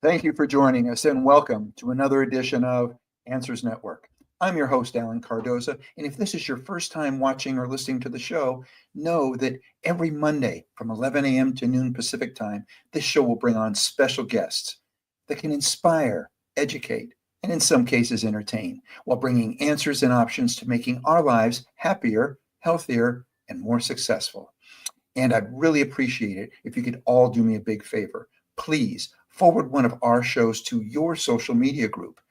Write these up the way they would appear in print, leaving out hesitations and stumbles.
Thank you for joining us and welcome to another edition of Answers Network. I'm your host, Alan Cardoza, and if this is your first time watching or listening to the show, know that every Monday from 11 a.m. to noon Pacific time, this show will bring on special guests that can inspire, educate, and in some cases entertain, while bringing answers and options to making our lives happier, healthier, and more successful. And I'd really appreciate it if you could all do me a big favor. Please forward one of our shows to your social media group,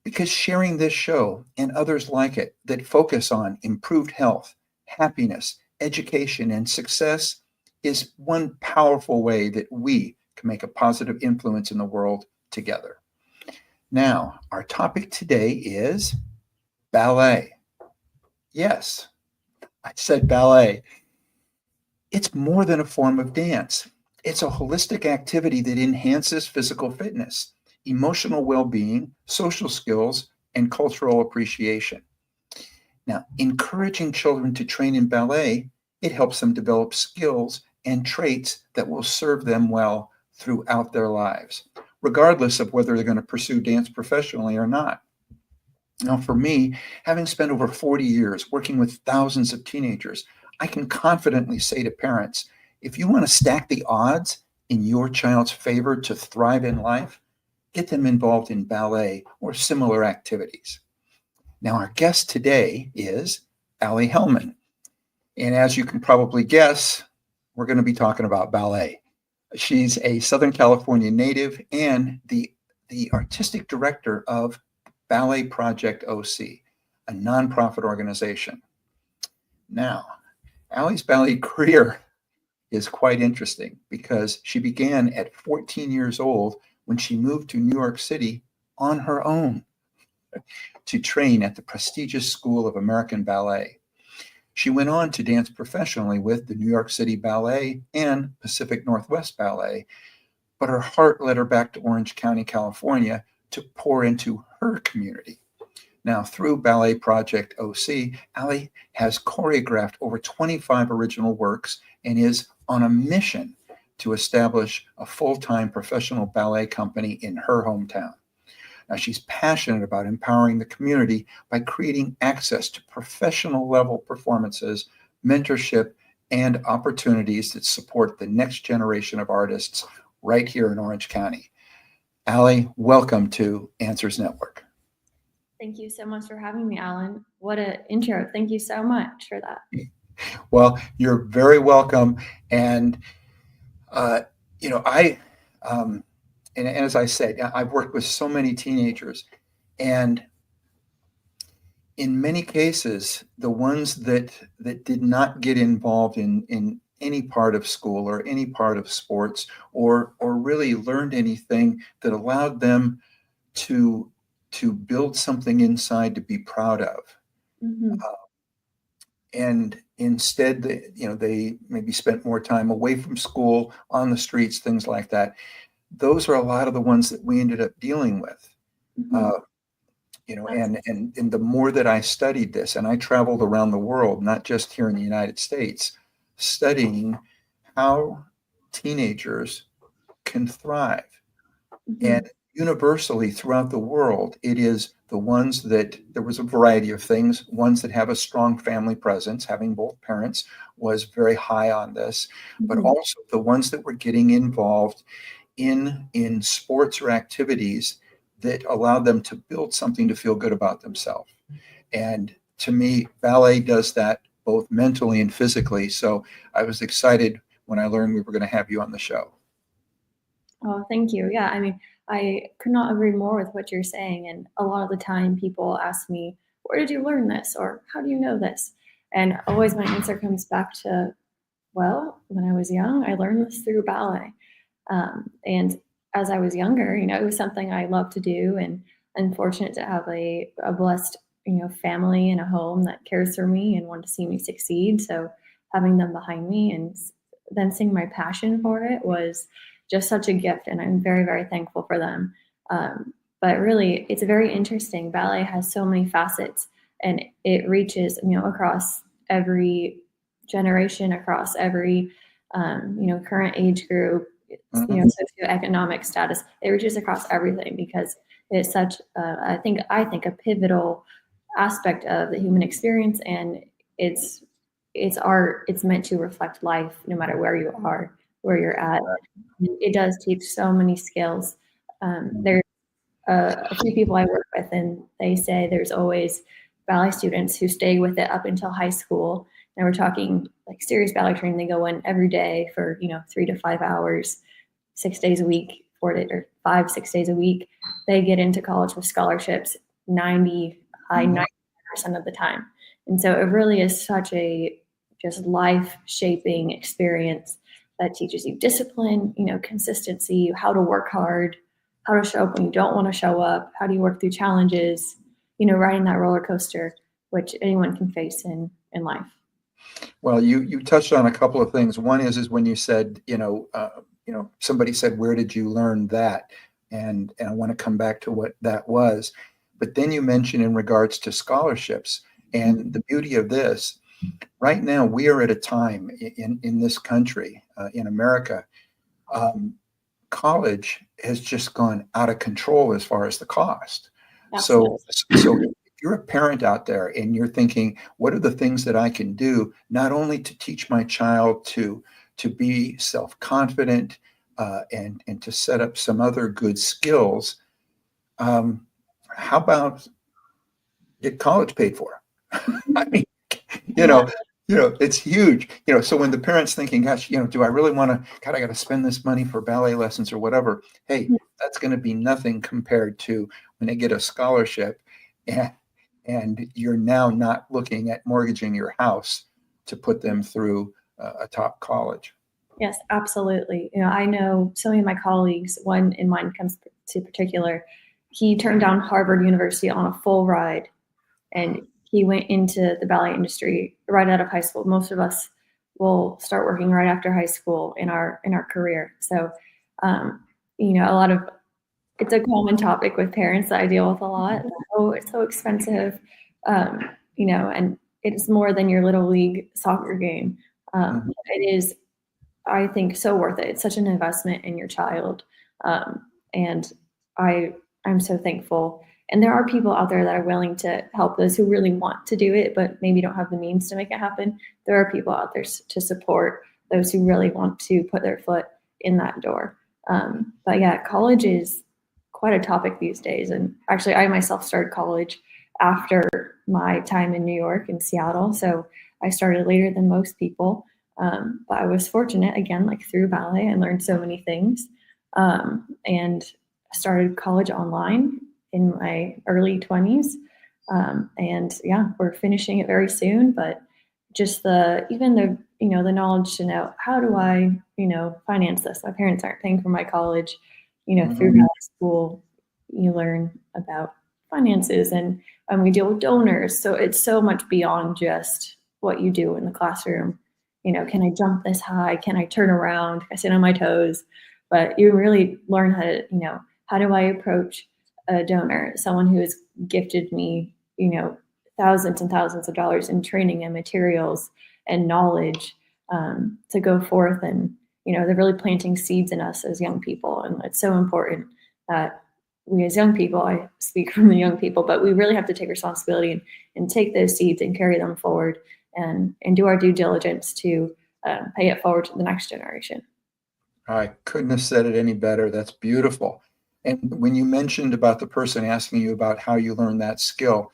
because sharing this show and others like it that focus on improved health, happiness, education, and success is one powerful way that we can make a positive influence in the world together. Now, our topic today is ballet. Yes, I said ballet. It's more than a form of dance. It's a holistic activity that enhances physical fitness, emotional well-being, social skills, and cultural appreciation. Now, encouraging children to train in ballet, it helps them develop skills and traits that will serve them well throughout their lives, regardless of whether they're going to pursue dance professionally or not. Now, for me, having spent over 40 years working with thousands of teenagers, I can confidently say to parents, if you want to stack the odds in your child's favor to thrive in life, get them involved in ballet or similar activities. Now, our guest today is Allie Hellman. And as you can probably guess, we're going to be talking about ballet. She's a Southern California native and the artistic director of Ballet Project OC, a nonprofit organization. Now, Allie's ballet career is quite interesting because she began at 14 years old when she moved to New York City on her own to train at the prestigious School of American Ballet. She went on to dance professionally with the New York City Ballet and Pacific Northwest Ballet, but her heart led her back to Orange County, California to pour into her community. Now, through Ballet Project OC, Allie has choreographed over 25 original works and is on a mission to establish a full-time professional ballet company in her hometown. Now, she's passionate about empowering the community by creating access to professional level performances, mentorship, and opportunities that support the next generation of artists right here in Orange County. Allie, welcome to Answers Network. Thank you so much for having me, Alan. What an intro. Thank you so much for that. Well, you're very welcome. And, and as I said, I've worked with so many teenagers, and in many cases, the ones that did not get involved in any part of school or any part of sports or really learned anything that allowed them to build something inside to be proud of. Mm-hmm. And instead, they maybe spent more time away from school, on the streets, things like that. Those are a lot of the ones that we ended up dealing with. Mm-hmm. And the more that I studied this, and I traveled around the world, not just here in the United States, studying how teenagers can thrive. Mm-hmm. And universally throughout the world, it is the ones that there was a variety of things. Ones that have a strong family presence, having both parents was very high on this, but Mm-hmm. also the ones that were getting involved in sports or activities that allowed them to build something to feel good about themselves. And to me, ballet does that both mentally and physically. So I was excited when I learned we were going to have you on the show. Oh, thank you. Yeah, I mean, I could not agree more with what you're saying. And a lot of the time people ask me, where did you learn this? Or how do you know this? And always my answer comes back to, well, when I was young, I learned this through ballet. And as I was younger, it was something I loved to do, and I'm fortunate to have a blessed, family and a home that cares for me and want to see me succeed. So having them behind me and then seeing my passion for it was just such a gift, and I'm very, very thankful for them. But really, it's very interesting. Ballet has so many facets, and it reaches, across every generation, across every, current age group. socioeconomic status. It reaches across everything because it's such, I think, a pivotal aspect of the human experience, and it's art. It's meant to reflect life, no matter where you are, where you're at. It does teach so many skills. There's a few people I work with, and they say there's always ballet students who stay with it up until high school. And we're talking like serious ballet training. They go in every day for 3 to 5 hours, 6 days a week, 5, 6 days a week. They get into college with scholarships 90% of the time. And so it really is such a just life shaping experience that teaches you discipline, consistency, how to work hard, how to show up when you don't want to show up, how do you work through challenges, riding that roller coaster, which anyone can face in life. Well, you touched on a couple of things. One is when you said, somebody said, where did you learn that? And I want to come back to what that was. But then you mentioned in regards to scholarships, and the beauty of this, right now we are at a time in this country, in America, college has just gone out of control as far as the cost. So if you're a parent out there and you're thinking, what are the things that I can do, not only to teach my child to be self-confident and to set up some other good skills, how about get college paid for? I mean, it's huge. So when the parent's thinking, gosh, do I really want to, God, I got to spend this money for ballet lessons or whatever. Hey, that's going to be nothing compared to when they get a scholarship and you're now not looking at mortgaging your house to put them through a top college. Yes, absolutely. I know so many of my colleagues, one in mind comes to particular, he turned down Harvard University on a full ride, and he went into the ballet industry right out of high school. Most of us will start working right after high school in our career. So, a lot of, it's a common topic with parents that I deal with a lot. Oh, it's so expensive, and it's more than your little league soccer game. It is, I think, so worth it. It's such an investment in your child, and I'm so thankful. And there are people out there that are willing to help those who really want to do it, but maybe don't have the means to make it happen. There are people out there to support those who really want to put their foot in that door. But yeah, college is quite a topic these days. And actually, I myself started college after my time in New York and Seattle. So I started later than most people. But I was fortunate, again, like through ballet, I learned so many things. And I started college online in my early 20s. And yeah, we're finishing it very soon, but just the knowledge to know, how do I, finance this? My parents aren't paying for my college, through ballet school, you learn about finances and we deal with donors. So it's so much beyond just what you do in the classroom. Can I jump this high? Can I turn around? Can I sit on my toes? But you really learn how to, how do I approach a donor, someone who has gifted me, thousands and thousands of dollars in training and materials and knowledge to go forth. And, they're really planting seeds in us as young people. And it's so important that we as young people, I speak from the young people, but we really have to take responsibility and take those seeds and carry them forward and do our due diligence to pay it forward to the next generation. I couldn't have said it any better. That's beautiful. And when you mentioned about the person asking you about how you learned that skill,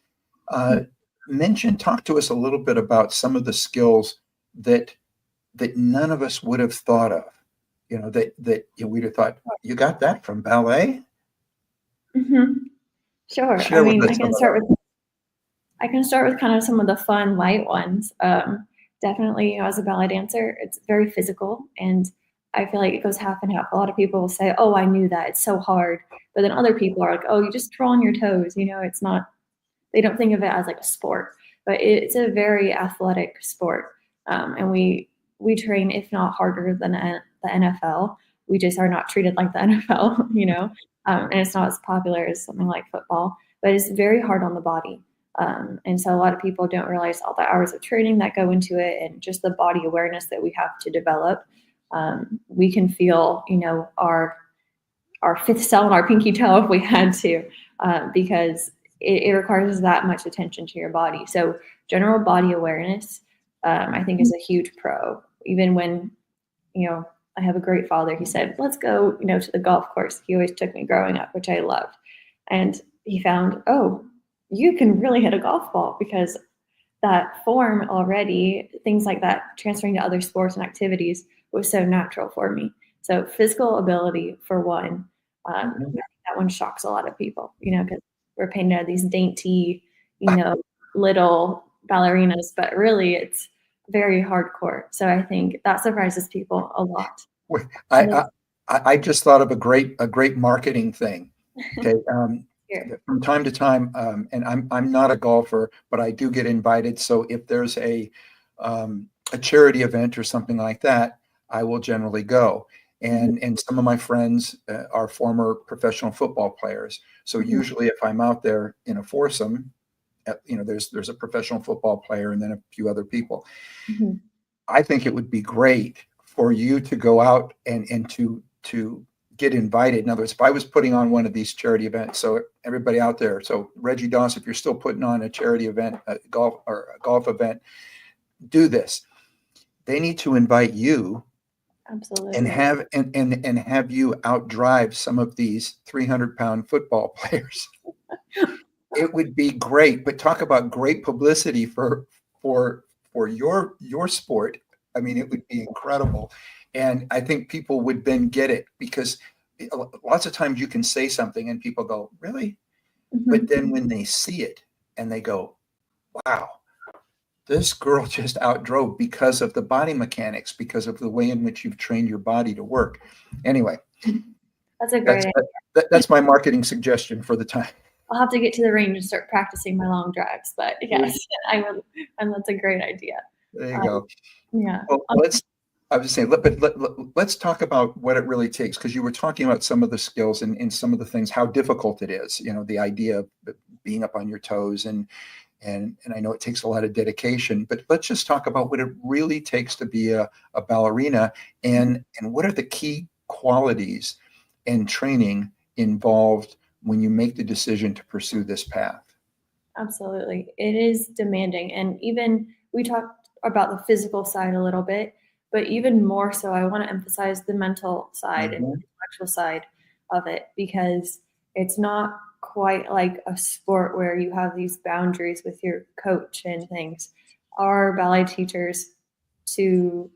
talk to us a little bit about some of the skills that none of us would have thought of, that we'd have thought, you got that from ballet? Mm-hmm. Sure. I can start with kind of some of the fun, light ones. Definitely, as a ballet dancer, it's very physical, and I feel like it goes half and half. A lot of people will say, "Oh, I knew that. It's so hard," but then other people are like, "Oh, you just twirl on your toes." It's not. They don't think of it as like a sport, but it's a very athletic sport, and we train, if not harder than the NFL. We just are not treated like the NFL, and it's not as popular as something like football, but it's very hard on the body. And so a lot of people don't realize all the hours of training that go into it and just the body awareness that we have to develop. We can feel, our fifth cell in our pinky toe if we had to, because it requires that much attention to your body. So general body awareness, I think, is a huge pro. Even when, I have a great father, he said, let's go, to the golf course. He always took me growing up, which I loved. And he found, oh, you can really hit a golf ball, because that form already, things like that, transferring to other sports and activities was so natural for me. So physical ability, for one, I think that one shocks a lot of people, because we're painted as these dainty, little ballerinas, but really it's very hardcore. So I think that surprises people a lot. I just thought of a great marketing thing. Okay. From time to time, and I'm not a golfer, but I do get invited. So if there's a charity event or something like that, I will generally go. And some of my friends are former professional football players. So usually, if I'm out there in a foursome, there's a professional football player and then a few other people. I think it would be great for you to go out and to get invited. In other words, if I was putting on one of these charity events, so everybody out there, so Reggie Doss, if you're still putting on a charity event, a golf event, do this. They need to invite you. Absolutely. And have you outdrive some of these 300-pound football players. It would be great. But talk about great publicity for your sport. I mean, it would be incredible. And I think people would then get it, because lots of times you can say something and people go, really? But then when they see it and they go, wow, this girl just outdrove, because of the body mechanics, because of the way in which you've trained your body to work. Anyway, that's my marketing suggestion for the time. I'll have to get to the range and start practicing my long drives, but yes, I will, and that's a great idea. There you go. Yeah. Well, I was saying, let's talk about what it really takes, because you were talking about some of the skills and some of the things, how difficult it is, the idea of being up on your toes, and I know it takes a lot of dedication, but let's just talk about what it really takes to be a ballerina, and what are the key qualities and training involved when you make the decision to pursue this path. Absolutely. It is demanding. And even we talked about the physical side a little bit, but even more so, I want to emphasize the mental side and the intellectual side of it, because it's not quite like a sport where you have these boundaries with your coach and things. Our ballet teachers, to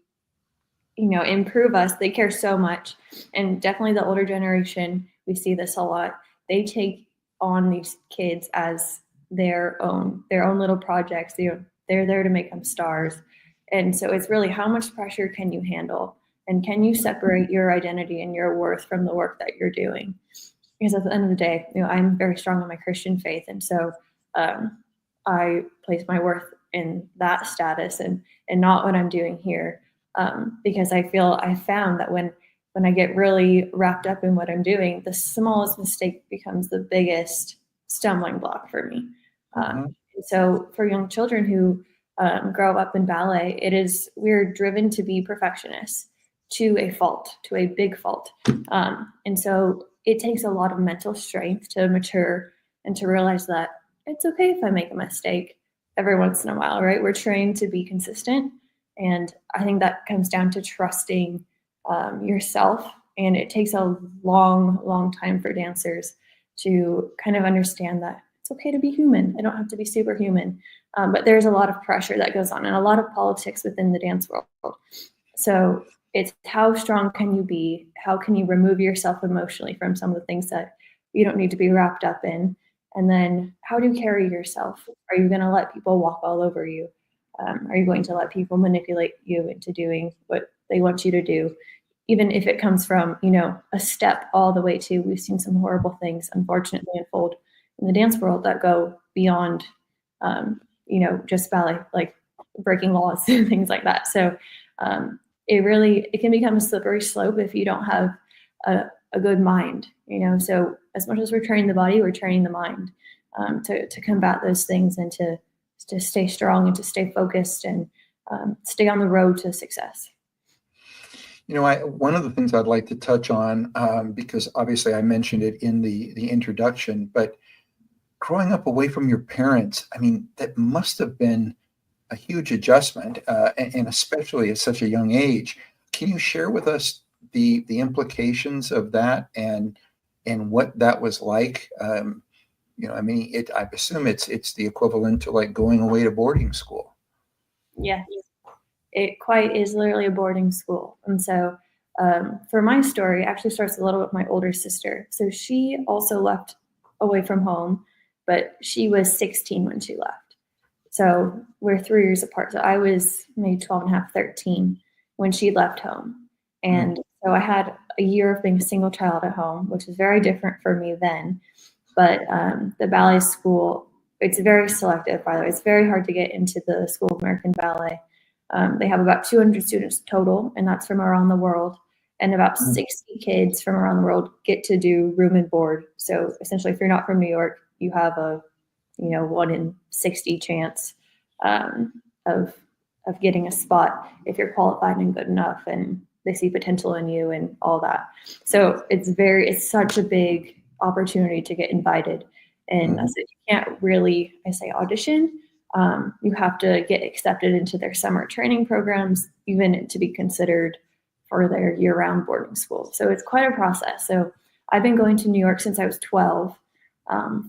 improve us, they care so much. And definitely the older generation, we see this a lot. They take on these kids as their own little projects. They're there to make them stars. And so it's really, how much pressure can you handle, and can you separate your identity and your worth from the work that you're doing? Because at the end of the day, I'm very strong in my Christian faith. And so I place my worth in that status and not what I'm doing here. Because I found that when I get really wrapped up in what I'm doing, the smallest mistake becomes the biggest stumbling block for me. So for young children who grow up in ballet, we're driven to be perfectionists to a fault, to a big fault. And so it takes a lot of mental strength to mature and to realize that it's okay if I make a mistake every once in a while, right? We're trained to be consistent. And I think that comes down to trusting yourself. And it takes a long, long time for dancers to kind of understand that it's okay to be human. I don't have to be superhuman. But there's a lot of pressure that goes on and a lot of politics within the dance world. So it's, how strong can you be? How can you remove yourself emotionally from some of the things that you don't need to be wrapped up in? And then how do you carry yourself? Are you going to let people walk all over you? Are you going to let people manipulate you into doing what they want you to do? Even if it comes from, a step all the way to, we've seen some horrible things, unfortunately, unfold in the dance world that go beyond, just ballet, like breaking laws and things like that. So it can become a slippery slope if you don't have a good mind, So as much as we're training the body, we're training the mind to combat those things and to stay strong and to stay focused and stay on the road to success. One of the things I'd like to touch on, because obviously I mentioned it in the introduction, but growing up away from your parents, I mean, that must have been a huge adjustment, and especially at such a young age. Can you share with us the implications of that and what that was like? I mean, I assume it's the equivalent to like going away to boarding school. Yeah, it quite is literally a boarding school. And so for my story, it actually starts a little with my older sister. So she also left away from home, but she was 16 when she left. So we're 3 years apart. So I was maybe 12 and a half, 13 when she left home. And so I had a year of being a single child at home, which was very different for me then. But the ballet school, it's very selective, by the way. It's very hard to get into the School of American Ballet. They have about 200 students total, and that's from around the world. And about 60 kids from around the world get to do room and board. So essentially, if you're not from New York, you have a 1 in 60 chance of getting a spot if you're qualified and good enough, and they see potential in you and all that. So it's such a big opportunity to get invited, and so you can't really, I say, audition. You have to get accepted into their summer training programs, even to be considered for their year-round boarding school. So it's quite a process. So I've been going to New York since I was 12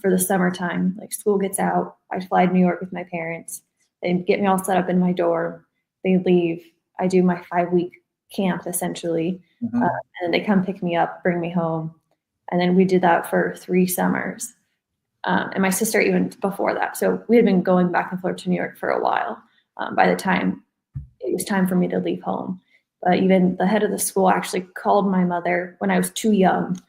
for the summertime. Like, school gets out, I fly to New York with my parents. They get me all set up in my dorm. They leave. I do my 5-week camp essentially, and then they come pick me up, bring me home. And then we did that for 3 summers. And my sister even before that. So we had been going back and forth to New York for a while by the time it was time for me to leave home. But even the head of the school actually called my mother when I was too young.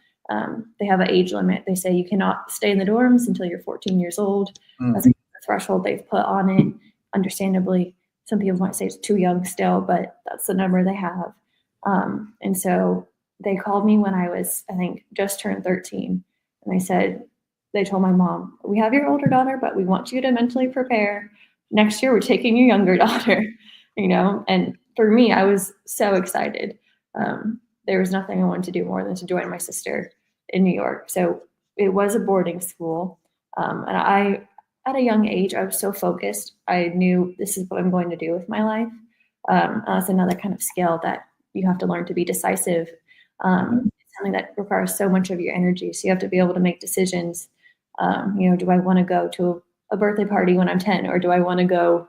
They have an age limit. They say you cannot stay in the dorms until you're 14 years old. That's the threshold they've put on it. Understandably, some people might say it's too young still, but that's the number they have. And so they called me when I was, I think, just turned 13. And they told my mom, we have your older daughter, but we want you to mentally prepare. Next year, we're taking your younger daughter, And for me, I was so excited. There was nothing I wanted to do more than to join my sister in New York. So it was a boarding school. And at a young age, I was so focused. I knew this is what I'm going to do with my life. That's another kind of skill that you have to learn to be decisive. It's something that requires so much of your energy. So you have to be able to make decisions. Do I want to go to a birthday party when I'm 10, or do I want to go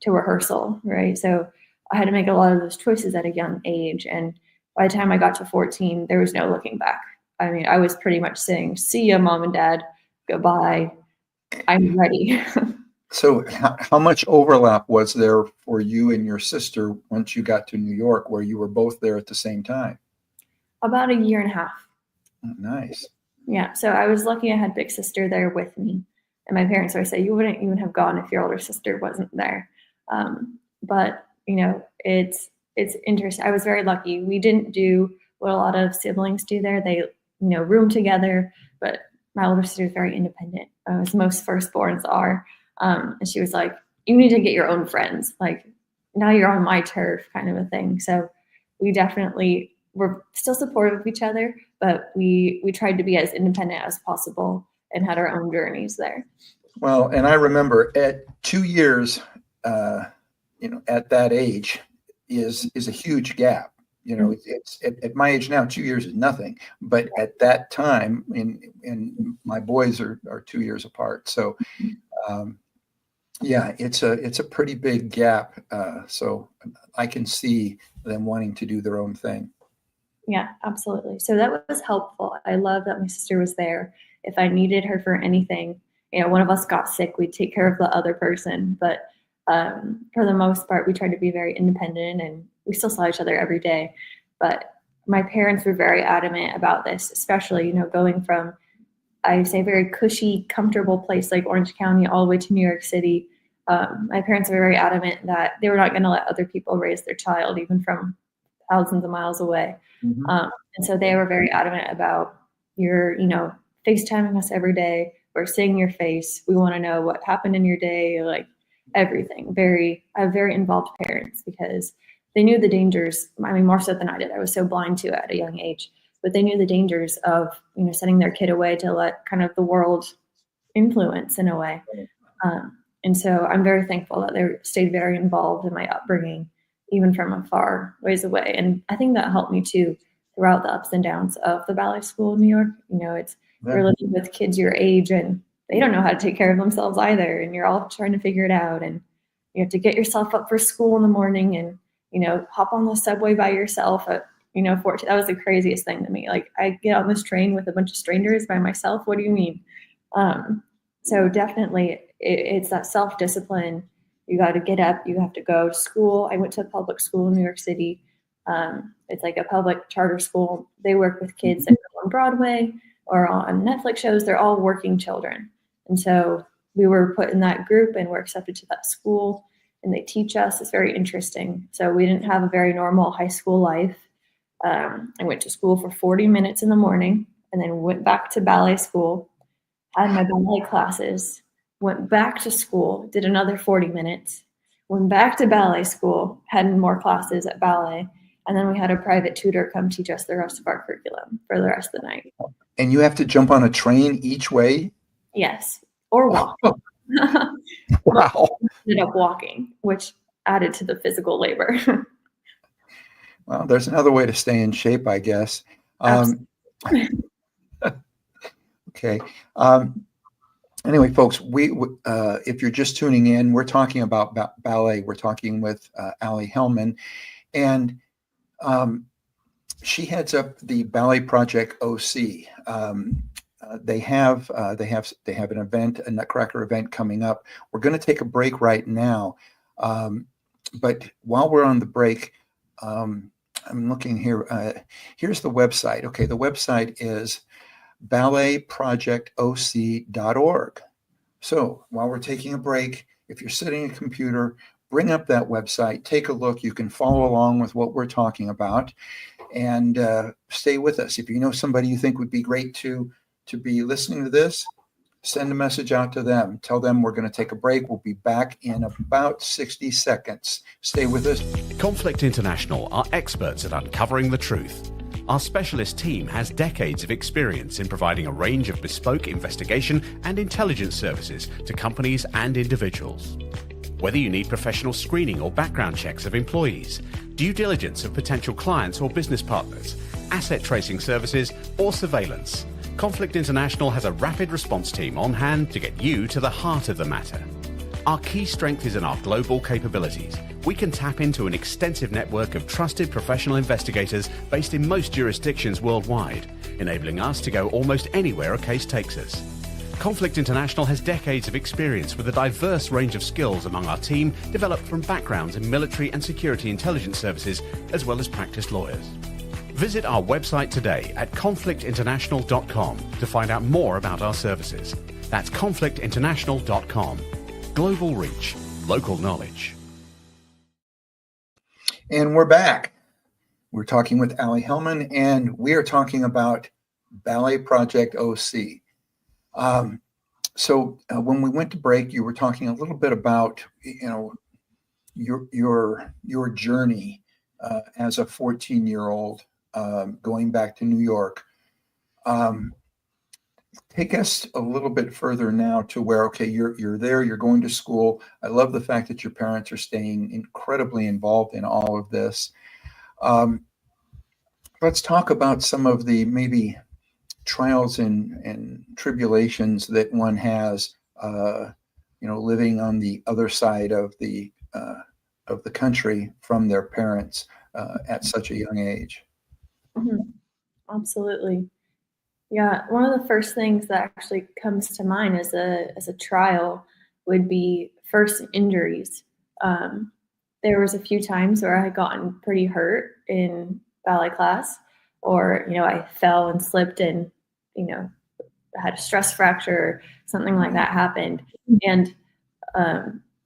to rehearsal, right? So I had to make a lot of those choices at a young age. And by the time I got to 14, there was no looking back. I mean, I was pretty much saying, see ya, mom and dad, goodbye. I'm ready. So how much overlap was there for you and your sister once you got to New York, where you were both there at the same time? About a year and a half. Oh, nice. Yeah. So I was lucky I had big sister there with me. And my parents always say, you wouldn't even have gone if your older sister wasn't there. But it's interesting. I was very lucky. We didn't do what a lot of siblings do there. They, room together, but my older sister is very independent, as most firstborns are. And she was like, you need to get your own friends. Like, now you're on my turf, kind of a thing. So we definitely were still supportive of each other, but we tried to be as independent as possible and had our own journeys there. Well, and I remember at 2 years, at that age is a huge gap. It's at my age now, 2 years is nothing, but at that time, and my boys are 2 years apart. So, yeah, it's a pretty big gap. So I can see them wanting to do their own thing. Yeah, absolutely. So that was helpful. I love that my sister was there. If I needed her for anything, one of us got sick, we'd take care of the other person. But for the most part, we tried to be very independent, and we still saw each other every day. But my parents were very adamant about this, especially, going from, I say, a very cushy, comfortable place like Orange County all the way to New York City. My parents were very adamant that they were not going to let other people raise their child, even from thousands of miles away. And so they were very adamant about your, FaceTiming us every day. We're seeing your face. We want to know what happened in your day, like everything. I have very involved parents because they knew the dangers. I mean, more so than I did. I was so blind to it at a young age, but they knew the dangers of, sending their kid away to let kind of the world influence in a way. And so I'm very thankful that they stayed very involved in my upbringing, even from a far ways away. And I think that helped me too throughout the ups and downs of the ballet school in New York. You're living with kids your age and they don't know how to take care of themselves either. And you're all trying to figure it out. And you have to get yourself up for school in the morning and, hop on the subway by yourself at, 14. That was the craziest thing to me. Like, I get on this train with a bunch of strangers by myself. What do you mean? So definitely it's that self-discipline. You got to get up, you have to go to school. I went to a public school in New York City. It's like a public charter school. They work with kids that go on Broadway or on Netflix shows. They're all working children. And so we were put in that group and we're accepted to that school and they teach us. It's very interesting. So we didn't have a very normal high school life. I went to school for 40 minutes in the morning and then went back to ballet school, had my ballet classes, went back to school, did another 40 minutes, went back to ballet school, had more classes at ballet, and then we had a private tutor come teach us the rest of our curriculum for the rest of the night. And you have to jump on a train each way? Yes, or walk. Wow. Ended up walking, which added to the physical labor. Well, there's another way to stay in shape, I guess. Okay. Anyway, folks, if you're just tuning in, we're talking about ballet. We're talking with Ali Hellman, and she heads up the Ballet Project OC. They have an event, a Nutcracker event coming up. We're going to take a break right now, but while we're on the break, I'm looking here. Here's the website. Okay, the website is balletprojectoc.org. So while we're taking a break, if you're sitting at a computer, bring up that website, take a look. You can follow along with what we're talking about and stay with us. If you know somebody you think would be great to be listening to this, send a message out to them. Tell them we're going to take a break. We'll be back in about 60 seconds. Stay with us. Conflict International are experts at uncovering the truth. Our specialist team has decades of experience in providing a range of bespoke investigation and intelligence services to companies and individuals. Whether you need professional screening or background checks of employees, due diligence of potential clients or business partners, asset tracing services, or surveillance, Conflict International has a rapid response team on hand to get you to the heart of the matter. Our key strength is in our global capabilities. We can tap into an extensive network of trusted professional investigators based in most jurisdictions worldwide, enabling us to go almost anywhere a case takes us. Conflict International has decades of experience with a diverse range of skills among our team, developed from backgrounds in military and security intelligence services, as well as practiced lawyers. Visit our website today at conflictinternational.com to find out more about our services. That's conflictinternational.com. Global reach, local knowledge. And we're back. We're talking with Ali Hellman, and we are talking about Ballet Project OC. So when we went to break, you were talking a little bit about, your journey as a 14-year-old going back to New York. Take us a little bit further now to where, okay, you're there, you're going to school. I love the fact that your parents are staying incredibly involved in all of this. Let's talk about some of the maybe trials and tribulations that one has, living on the other side of the country from their parents at such a young age. Mm-hmm. Absolutely. Yeah, one of the first things that actually comes to mind as a trial would be first injuries. There was a few times where I had gotten pretty hurt in ballet class, or I fell and slipped and had a stress fracture, something like that happened. And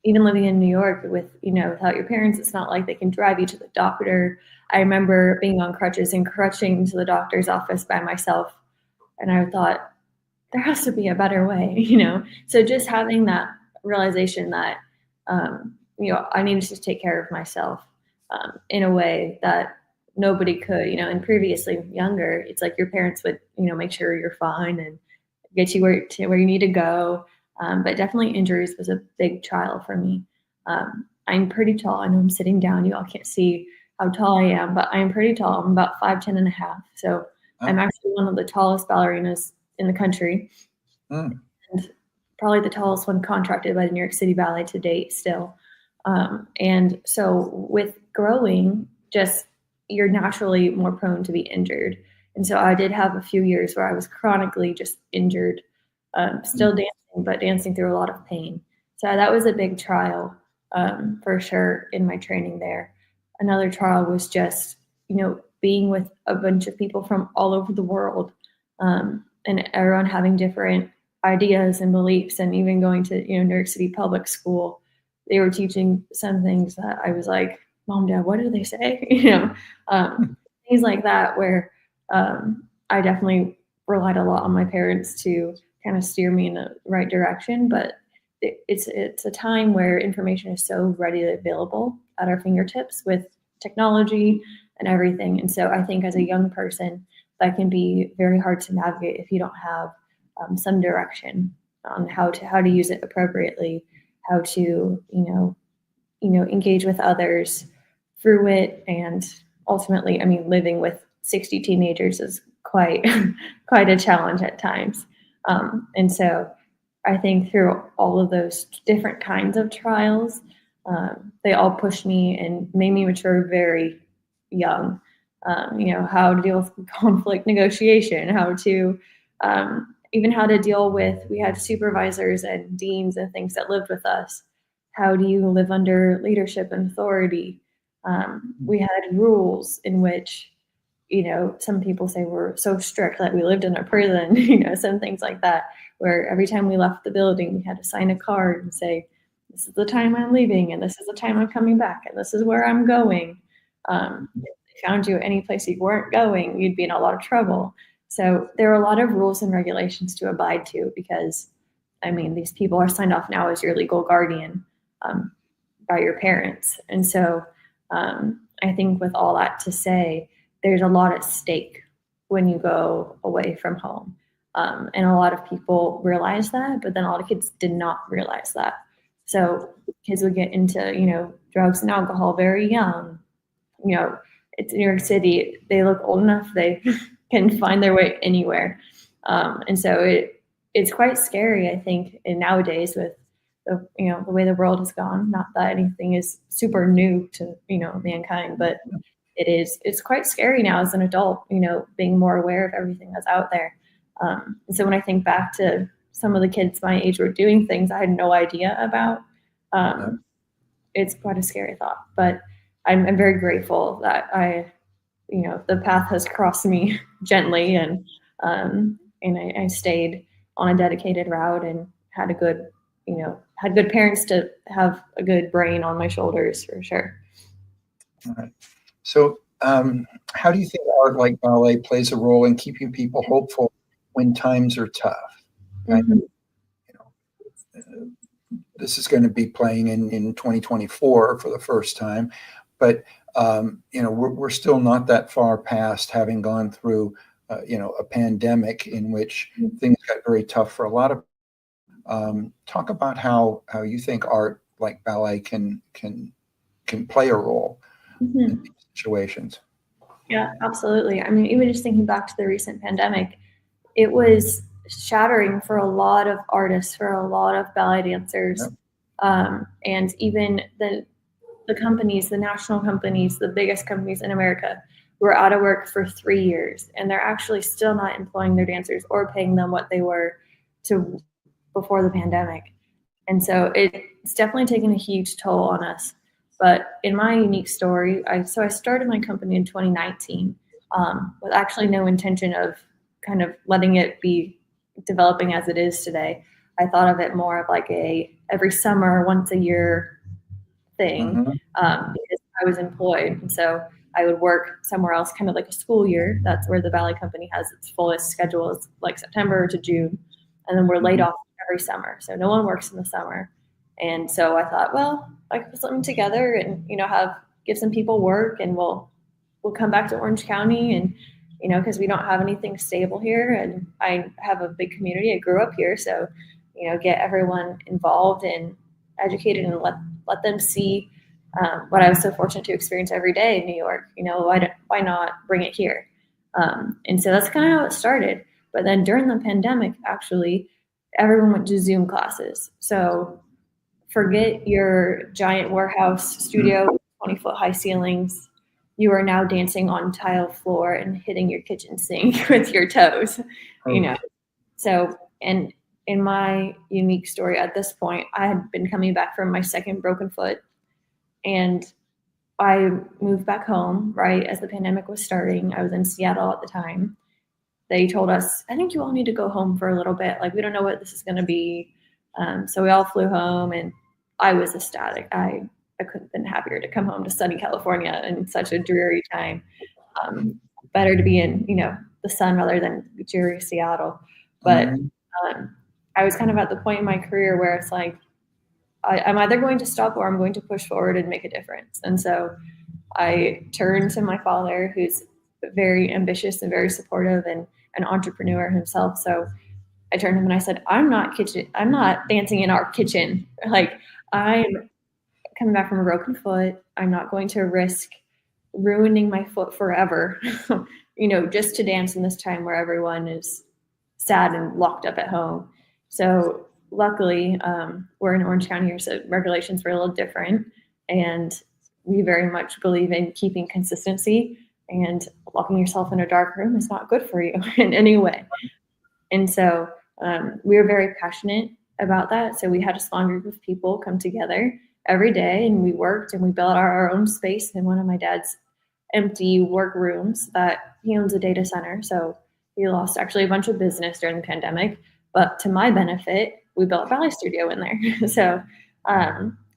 even living in New York without your parents, it's not like they can drive you to the doctor. I remember being on crutches and crutching to the doctor's office by myself. And I thought, there has to be a better way, So just having that realization that, I needed to take care of myself. in a way that nobody could, and previously younger, it's like your parents would, make sure you're fine and get you where you need to go. But definitely injuries was a big trial for me. I'm pretty tall. I know I'm sitting down. You all can't see how tall I am, but I'm pretty tall. I'm about 5'10" and a half. So I'm actually one of the tallest ballerinas in the country. And probably the tallest one contracted by the New York City Ballet to date still. And so with growing, just you're naturally more prone to be injured. And so I did have a few years where I was chronically just injured, still dancing, but dancing through a lot of pain. So that was a big trial for sure in my training there. Another trial was just, being with a bunch of people from all over the world, and everyone having different ideas and beliefs, and even going to, New York City public school, they were teaching some things that I was like, Mom, Dad, what do they say? Things like that, where I definitely relied a lot on my parents to kind of steer me in the right direction. But it's a time where information is so readily available at our fingertips with technology and everything. And so I think as a young person, that can be very hard to navigate if you don't have some direction on how to use it appropriately, how to engage with others through it. And ultimately, living with 60 teenagers is quite a challenge at times. And so I think through all of those different kinds of trials, they all pushed me and made me mature very young. How to deal with conflict negotiation, how to even how to deal with, we had supervisors and deans and things that lived with us. How do you live under leadership and authority? We had rules in which, some people say we're so strict that we lived in a prison, some things like that, where every time we left the building, we had to sign a card and say, this is the time I'm leaving, and this is the time I'm coming back, and this is where I'm going. If they found you any place you weren't going, you'd be in a lot of trouble. So there are a lot of rules and regulations to abide to, because, these people are signed off now as your legal guardian by your parents. And so I think with all that to say, there's a lot at stake when you go away from home. And a lot of people realize that, but then a lot of kids did not realize that. So kids would get into, drugs and alcohol very young. It's New York City. They look old enough, they can find their way anywhere. And so it's quite scary, I think, and nowadays with the way the world has gone. Not that anything is super new to, mankind, but it's quite scary now as an adult, being more aware of everything that's out there. And so when I think back to some of the kids my age were doing things I had no idea about, it's quite a scary thought. But I'm very grateful that the path has crossed me gently, and I stayed on a dedicated route and had good parents to have a good brain on my shoulders for sure. All right. So how do you think art like ballet plays a role in keeping people hopeful when times are tough? Right? Mm-hmm. This is going to be playing in 2024 for the first time, but we're still not that far past having gone through a pandemic in which things got very tough for a lot of. Talk about how you think art like ballet can play a role in these situations. Yeah, absolutely. Even just thinking back to the recent pandemic, it was shattering for a lot of artists, for a lot of ballet dancers, and even the companies, the national companies, the biggest companies in America, were out of work for 3 years, and they're actually still not employing their dancers or paying them what they were to before the pandemic. And so it's definitely taken a huge toll on us. But in my unique story, I started my company in 2019 with actually no intention of kind of letting it be developing as it is today. I thought of it more of like a every summer, once a year thing, because I was employed. And so I would work somewhere else, kind of like a school year. That's where the ballet company has its fullest schedule, is like September to June. And then we're laid off every summer. So no one works in the summer. And so I thought, well, I could put something together and, give some people work, and we'll come back to Orange County, and because we don't have anything stable here, and I have a big community. I grew up here, so get everyone involved and educated, and let them see what I was so fortunate to experience every day in New York. Why not bring it here? And so that's kind of how it started. But then during the pandemic, actually, everyone went to Zoom classes. So forget your giant warehouse studio, 20-foot high ceilings. You are now dancing on tile floor and hitting your kitchen sink with your toes, So, and in my unique story at this point, I had been coming back from my second broken foot, and I moved back home right as the pandemic was starting. I was in Seattle at the time. They told us, I think you all need to go home for a little bit. Like, we don't know what this is going to be. So we all flew home, and I was ecstatic. I couldn't have been happier to come home to sunny California in such a dreary time. Better to be in, the sun rather than dreary Seattle. But I was kind of at the point in my career where it's like, I'm either going to stop or I'm going to push forward and make a difference. And so I turned to my father, who's very ambitious and very supportive and an entrepreneur himself. So I turned to him and I said, I'm not dancing in our kitchen. Like, I'm coming back from a broken foot. I'm not going to risk ruining my foot forever, just to dance in this time where everyone is sad and locked up at home. So luckily, we're in Orange County here, so regulations were a little different. And we very much believe in keeping consistency, and locking yourself in a dark room is not good for you in any way. And so we were very passionate about that. So we had a small group of people come together every day, and we worked, and we built our own space in one of my dad's empty work rooms that he owns a data center. So he lost actually a bunch of business during the pandemic, but to my benefit, we built a ballet studio in there. So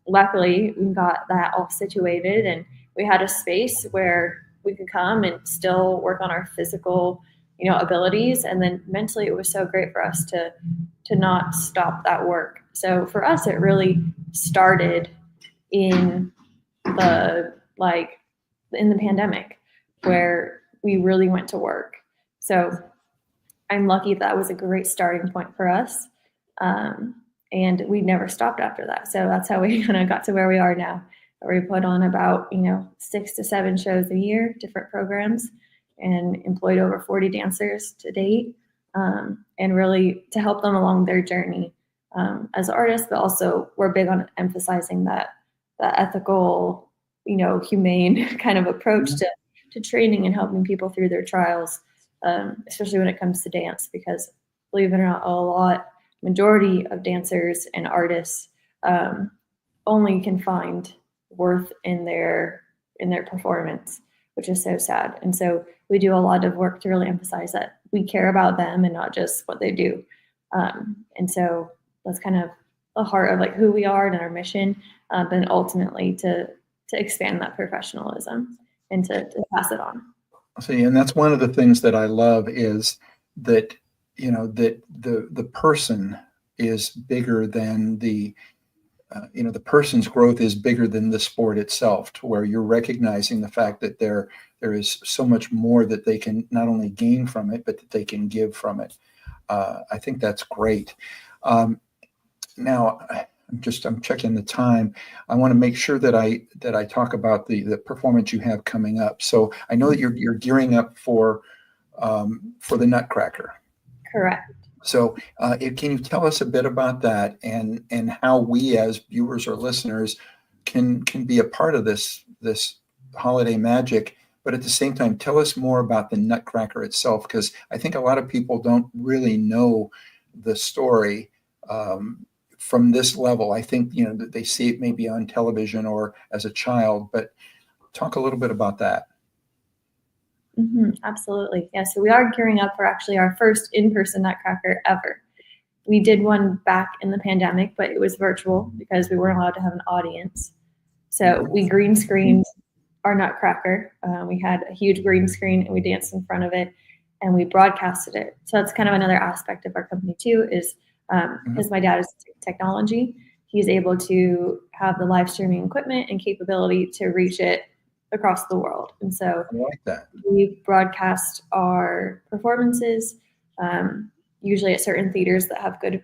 luckily we got that all situated, and we had a space where we could come and still work on our physical, abilities. And then mentally, it was so great for us to not stop that work. So for us, it really started in the pandemic, where we really went to work. So I'm lucky that was a great starting point for us. And we never stopped after that. So that's how we kind of got to where we are now. We put on about, 6 to 7 shows a year, different programs, and employed over 40 dancers to date, and really to help them along their journey as artists. But also we're big on emphasizing that ethical, humane kind of approach to training and helping people through their trials, especially when it comes to dance, because believe it or not, majority of dancers and artists only can find worth in their performance, which is so sad. And so we do a lot of work to really emphasize that we care about them and not just what they do. And so that's kind of the heart of like who we are and our mission, but ultimately to expand that professionalism and to pass it on. See, and that's one of the things that I love is that, that the person is bigger than the person's growth is bigger than the sport itself, to where you're recognizing the fact that there is so much more that they can not only gain from it, but that they can give from it. I think that's great. Now, I'm checking the time. I want to make sure that I talk about the performance you have coming up. So I know that you're gearing up for the Nutcracker. Correct. So can you tell us a bit about that and how we as viewers or listeners can be a part of this holiday magic, but at the same time, tell us more about the Nutcracker itself, because I think a lot of people don't really know the story from this level. I think, that they see it maybe on television or as a child, but talk a little bit about that. Mm-hmm, absolutely. Yeah. So we are gearing up for actually our first in-person Nutcracker ever. We did one back in the pandemic, but it was virtual because we weren't allowed to have an audience. So we green screened our Nutcracker. We had a huge green screen and we danced in front of it and we broadcasted it. So that's kind of another aspect of our company too, is because my dad is technology, he's able to have the live streaming equipment and capability to reach it across the world. And so I like that. we broadcast our performances, usually at certain theaters that have good,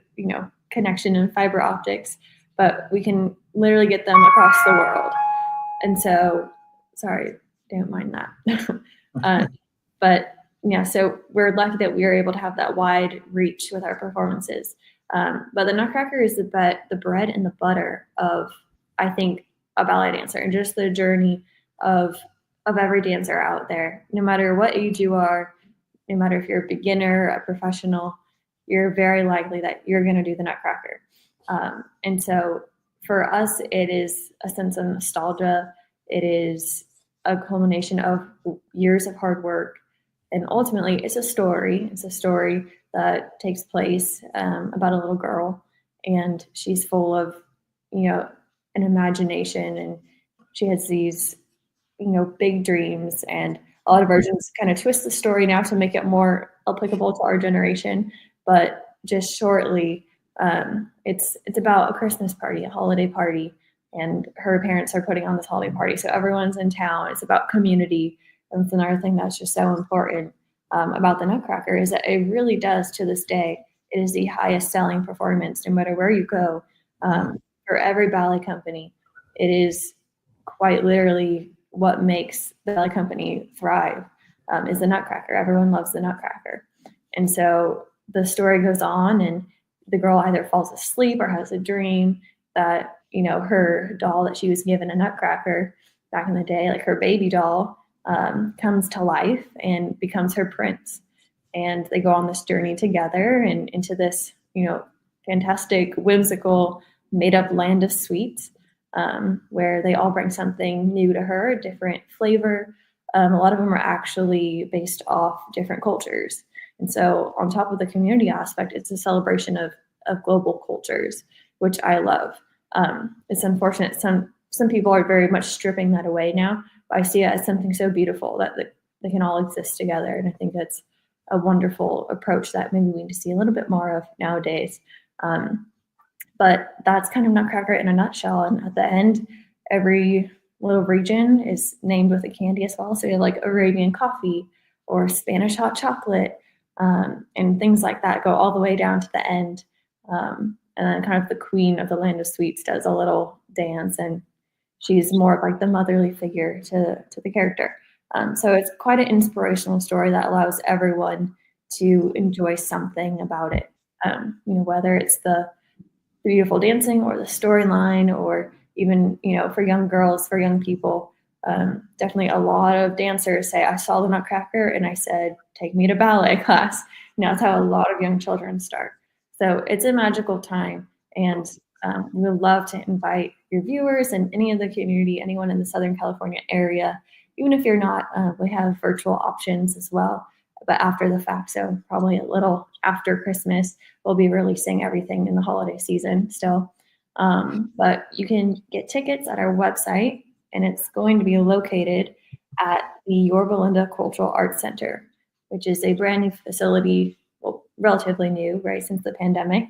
connection and fiber optics, but we can literally get them across the world. And so, sorry, don't mind that. But yeah, so we're lucky that we are able to have that wide reach with our performances. But the Nutcracker is the bread and the butter of, I think, a ballet dancer, and just the journey of every dancer out there. No matter what age you are, no matter if you're a beginner, a professional, you're very likely that you're going to do the Nutcracker. And so for us, it is a sense of nostalgia. It is a culmination of years of hard work. And ultimately, it's a story. It's a story that takes place about a little girl, and she's full of, an imagination, and she has these, big dreams. And a lot of versions kind of twist the story now to make it more applicable to our generation. But just shortly, it's about a Christmas party, a holiday party, and her parents are putting on this holiday party, so everyone's in town. It's about community. And it's another thing that's just so important about the Nutcracker is that it really does, to this day, it is the highest selling performance, no matter where you go. For every ballet company, it is quite literally what makes the ballet company thrive, is the Nutcracker. Everyone loves the Nutcracker. And so the story goes on, and the girl either falls asleep or has a dream that, her doll that she was given a Nutcracker back in the day, like her baby doll, comes to life and becomes her prince. And they go on this journey together and into this, fantastic, whimsical, made-up land of sweets, where they all bring something new to her, a different flavor. A lot of them are actually based off different cultures. And so on top of the community aspect, it's a celebration of global cultures, which I love. It's unfortunate some people are very much stripping that away now, but I see it as something so beautiful that they can all exist together. And I think that's a wonderful approach that maybe we need to see a little bit more of nowadays. But that's kind of Nutcracker in a nutshell. And at the end, every little region is named with a candy as well. So you have like Arabian coffee or Spanish hot chocolate, and things like that go all the way down to the end. And then kind of the queen of the land of sweets does a little dance, and she's more of like the motherly figure to the character. So it's quite an inspirational story that allows everyone to enjoy something about it. Whether it's the beautiful dancing or the storyline, or even, for young girls, for young people, definitely a lot of dancers say, I saw the Nutcracker and I said, take me to ballet class. And that's how a lot of young children start. So it's a magical time. And we would love to invite your viewers and any of the community, anyone in the Southern California area, even if you're not, we have virtual options as well, but after the fact. So probably a little after Christmas, we'll be releasing everything in the holiday season still. But you can get tickets at our website, and it's going to be located at the Yorba Linda Cultural Arts Center, which is a brand new facility, well, relatively new, right, since the pandemic.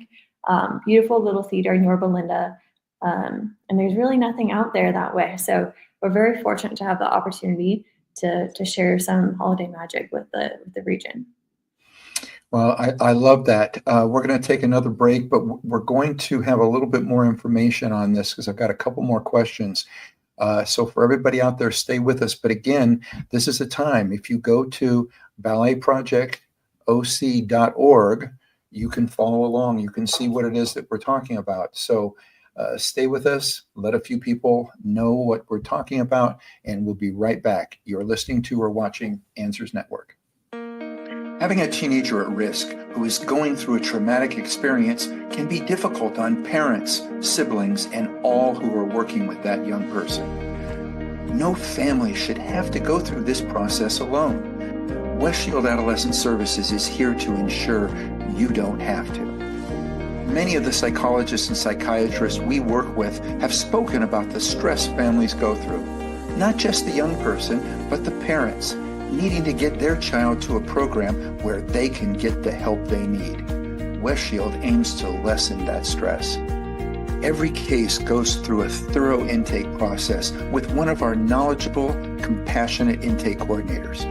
Beautiful little theater in Yorba Linda. And there's really nothing out there that way. So we're very fortunate to have the opportunity to share some holiday magic with the region. Well, I love that. We're going to take another break, but we're going to have a little bit more information on this because I've got a couple more questions. So for everybody out there, stay with us. But again, this is a time, if you go to balletprojectoc.org, you can follow along. You can see what it is that we're talking about. So stay with us. Let a few people know what we're talking about, and we'll be right back. You're listening to or watching Answers Network. Having a teenager at risk who is going through a traumatic experience can be difficult on parents, siblings, and all who are working with that young person. No family should have to go through this process alone. West Shield Adolescent Services is here to ensure you don't have to. Many of the psychologists and psychiatrists we work with have spoken about the stress families go through. Not just the young person, but the parents, needing to get their child to a program where they can get the help they need. West Shield aims to lessen that stress. Every case goes through a thorough intake process with one of our knowledgeable, compassionate intake coordinators.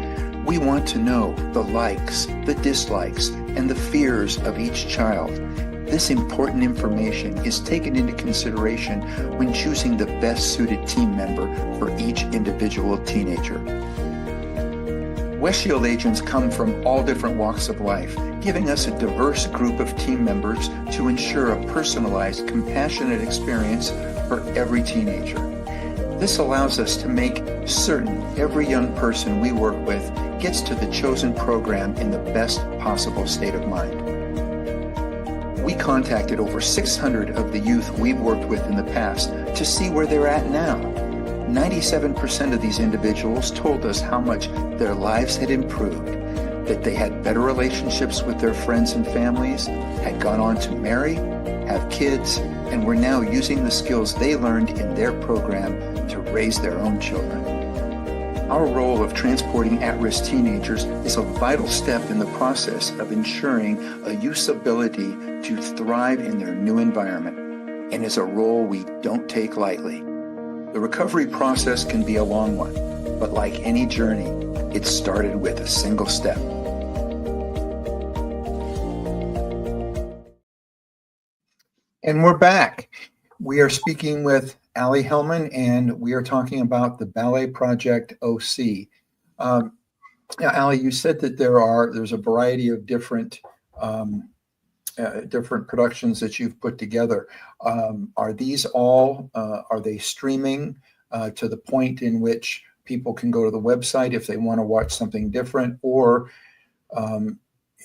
We want to know the likes, the dislikes, and the fears of each child. This important information is taken into consideration when choosing the best suited team member for each individual teenager. West Shield agents come from all different walks of life, giving us a diverse group of team members to ensure a personalized, compassionate experience for every teenager. This allows us to make certain every young person we work with gets to the chosen program in the best possible state of mind. We contacted over 600 of the youth we've worked with in the past to see where they're at now. 97% of these individuals told us how much their lives had improved, that they had better relationships with their friends and families, had gone on to marry, have kids, and were now using the skills they learned in their program to raise their own children. Our role of transporting at-risk teenagers is a vital step in the process of ensuring a youth's ability to thrive in their new environment, and is a role we don't take lightly. The recovery process can be a long one, but like any journey, it started with a single step. And we're back. We are speaking with Allie Hellman, and we are talking about the Ballet Project OC. Now, Allie, you said that there's a variety of different productions that you've put together. Are these all, are they streaming to the point in which people can go to the website if they want to watch something different, or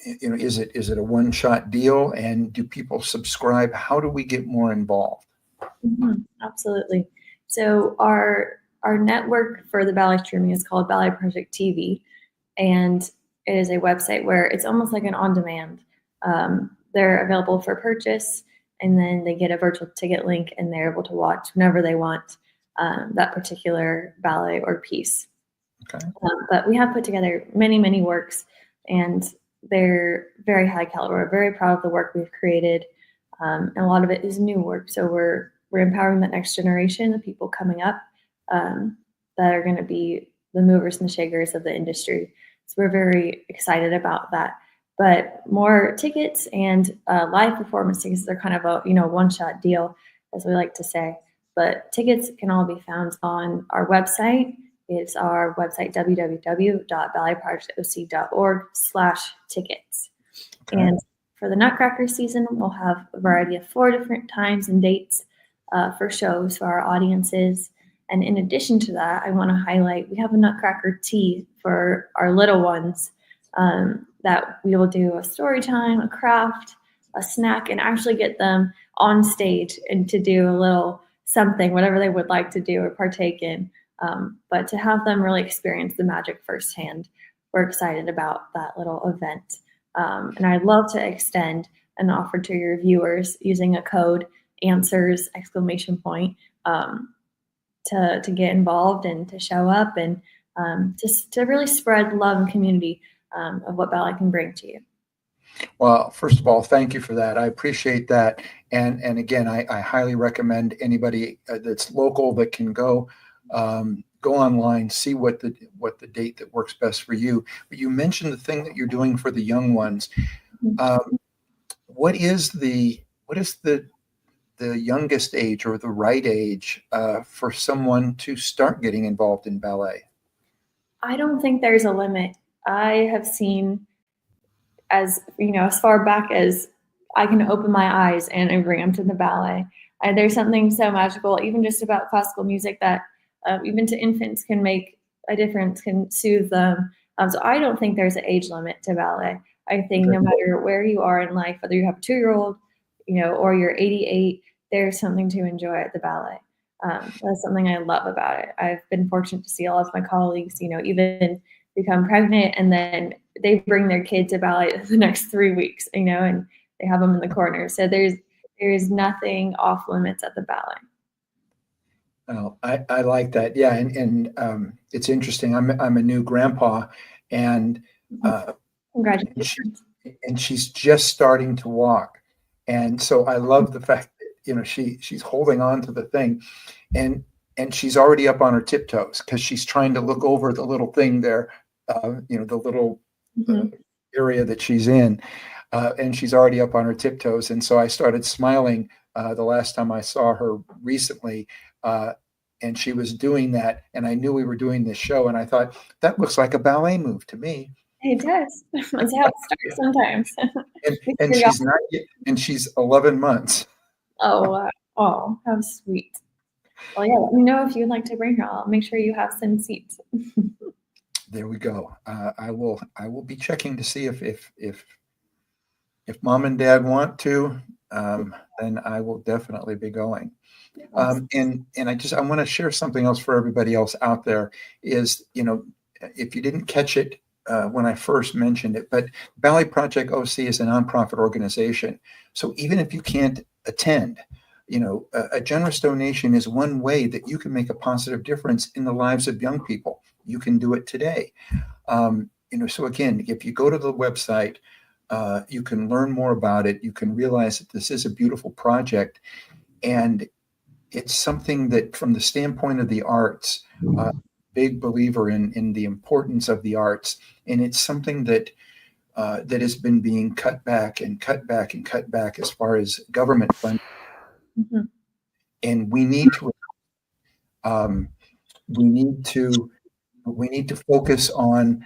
is it a one-shot deal, and do people subscribe? How do we get more involved? Absolutely. So our network for the ballet streaming is called Ballet Project TV, and it is a website where it's almost like an on-demand. They're available for purchase, and then they get a virtual ticket link, and they're able to watch whenever they want that particular ballet or piece. Okay. But we have put together many, many works, and they're very high caliber. We're very proud of the work we've created, and a lot of it is new work. So we're empowering the next generation, the people coming up that are going to be the movers and the shakers of the industry. So we're very excited about that. But more tickets and live performance tickets are kind of a one-shot deal, as we like to say. But tickets can all be found on our website. It's our website, www.balletprojectoc.org/tickets. Okay. And for the Nutcracker season, we'll have a variety of 4 different times and dates for shows for our audiences. And in addition to that, I want to highlight we have a Nutcracker tea for our little ones. That we will do a story time, a craft, a snack, and actually get them on stage and to do a little something, whatever they would like to do or partake in. But to have them really experience the magic firsthand, we're excited about that little event. And I'd love to extend an offer to your viewers using a code ANSWERS ! To get involved and to show up and to really spread love and community of what ballet can bring to you. Well, first of all, thank you for that. I appreciate that. And again, I highly recommend anybody that's local that can go online, see what the date that works best for you. But you mentioned the thing that you're doing for the young ones. What is the youngest age or the right age for someone to start getting involved in ballet? I don't think there's a limit. I have seen as far back as I can open my eyes and bring them to the ballet. There's something so magical, even just about classical music, that even to infants can make a difference, can soothe them. So I don't think there's an age limit to ballet. I think no matter where you are in life, whether you have a 2-year-old, or you're 88, there's something to enjoy at the ballet. That's something I love about it. I've been fortunate to see all of my colleagues, even become pregnant, and then they bring their kid to ballet the next 3 weeks, and they have them in the corner. So there's nothing off limits at the ballet. Oh, I like that. Yeah, and it's interesting. I'm a new grandpa, and Congratulations. and she's just starting to walk, and so I love the fact she's holding on to the thing, and she's already up on her tiptoes because she's trying to look over the little thing there, the little area that she's in, and she's already up on her tiptoes. And so I started smiling the last time I saw her recently, and she was doing that, and I knew we were doing this show, and I thought that looks like a ballet move to me. It does. That's how it starts sometimes. And she's not yet, and she's 11 months. Oh, oh, how sweet. Well, yeah, let me know if you'd like to bring her. I'll make sure you have some seats. There we go. I will be checking to see if mom and dad want to, then I will definitely be going. And I want to share something else for everybody else out there is, if you didn't catch it when I first mentioned it, but Ballet Project OC is a nonprofit organization. So even if you can't attend, a generous donation is one way that you can make a positive difference in the lives of young people. You can do it today. So again, if you go to the website, you can learn more about it. You can realize that this is a beautiful project, and it's something that, from the standpoint of the arts, big believer in the importance of the arts, and it's something that has been being cut back and cut back and cut back as far as government funding. And we need to focus on,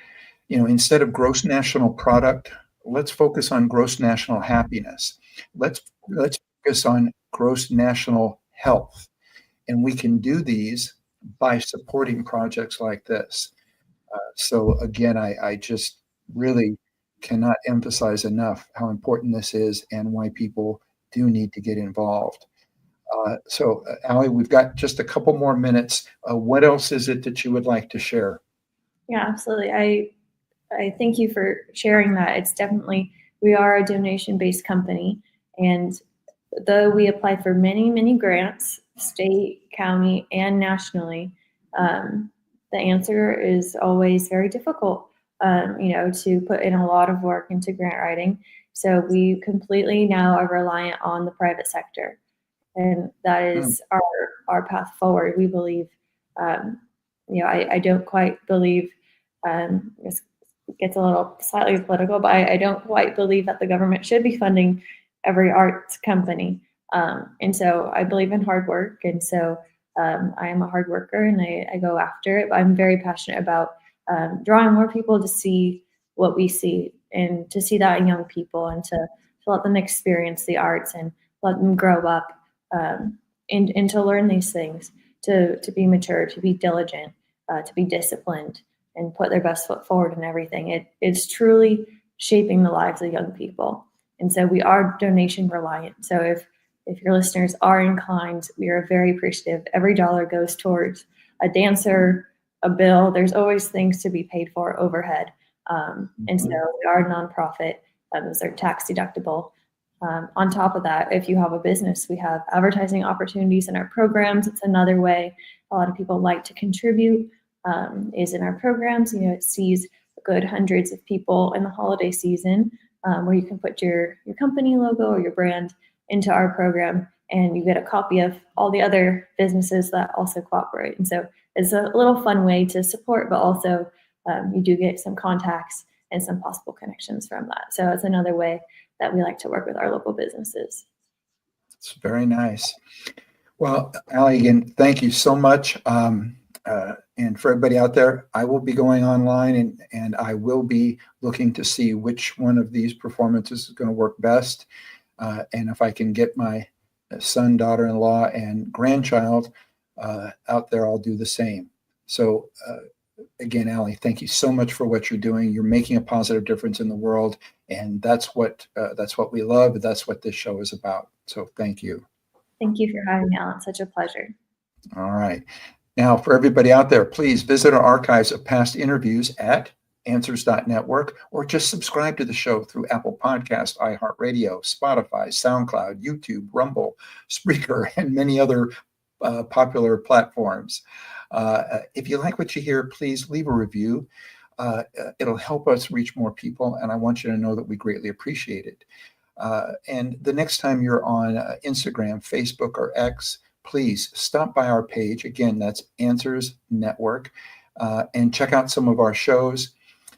instead of gross national product, let's focus on gross national happiness. Let's focus on gross national health. And we can do these by supporting projects like this. So again, I just really cannot emphasize enough how important this is and why people do need to get involved. So Allie, we've got just a couple more minutes. What else is it that you would like to share? Yeah, absolutely. I thank you for sharing that. It's definitely, we are a donation-based company, and though we apply for many, many grants, state, county, and nationally, the answer is always very difficult, to put in a lot of work into grant writing. So we completely now are reliant on the private sector, and that is our path forward. We believe, I don't quite believe, this gets a little slightly political, but I don't quite believe that the government should be funding every arts company. And so I believe in hard work. And so I am a hard worker, and I go after it. But I'm very passionate about drawing more people to see what we see, and to see that in young people, and to let them experience the arts and let them grow up, and to learn these things, to be mature, to be diligent, to be disciplined, and put their best foot forward in everything. It's truly shaping the lives of young people. And so we are donation reliant. So if your listeners are inclined, we are very appreciative. Every dollar goes towards a dancer, a bill. There's always things to be paid for, overhead. And so we are a nonprofit. Those are tax deductible. On top of that, if you have a business, we have advertising opportunities in our programs. It's another way a lot of people like to contribute, is in our programs. It sees a good hundreds of people in the holiday season, where you can put your company logo or your brand into our program, and you get a copy of all the other businesses that also cooperate. And so it's a little fun way to support, but also you do get some contacts and some possible connections from that. So it's another way that we like to work with our local businesses. It's very nice. Well, Allie, again, thank you so much. And for everybody out there, I will be going online, and I will be looking to see which one of these performances is going to work best. And if I can get my son, daughter-in-law, and grandchild out there, I'll do the same. So again, Allie, thank you so much for what you're doing. You're making a positive difference in the world, and that's what we love. That's what this show is about. So thank you. Thank you for having me, Alan. It's such a pleasure. All right. Now, for everybody out there, please visit our archives of past interviews at answers.network, or just subscribe to the show through Apple Podcast, iHeartRadio, Spotify, SoundCloud, YouTube, Rumble, Spreaker, and many other popular platforms. If you like what you hear, please leave a review. It'll help us reach more people, and I want you to know that we greatly appreciate it. And the next time you're on Instagram, Facebook, or X, please stop by our page. Again, that's Answers Network, and check out some of our shows.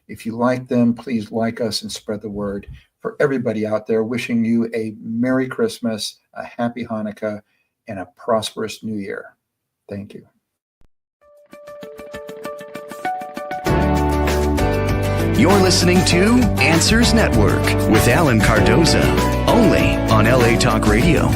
If you like them, please like us and spread the word. For everybody out there, wishing you a Merry Christmas, a Happy Hanukkah, and a prosperous New Year. Thank you. You're listening to Answers Network with Alan Cardoza, only on LA Talk Radio.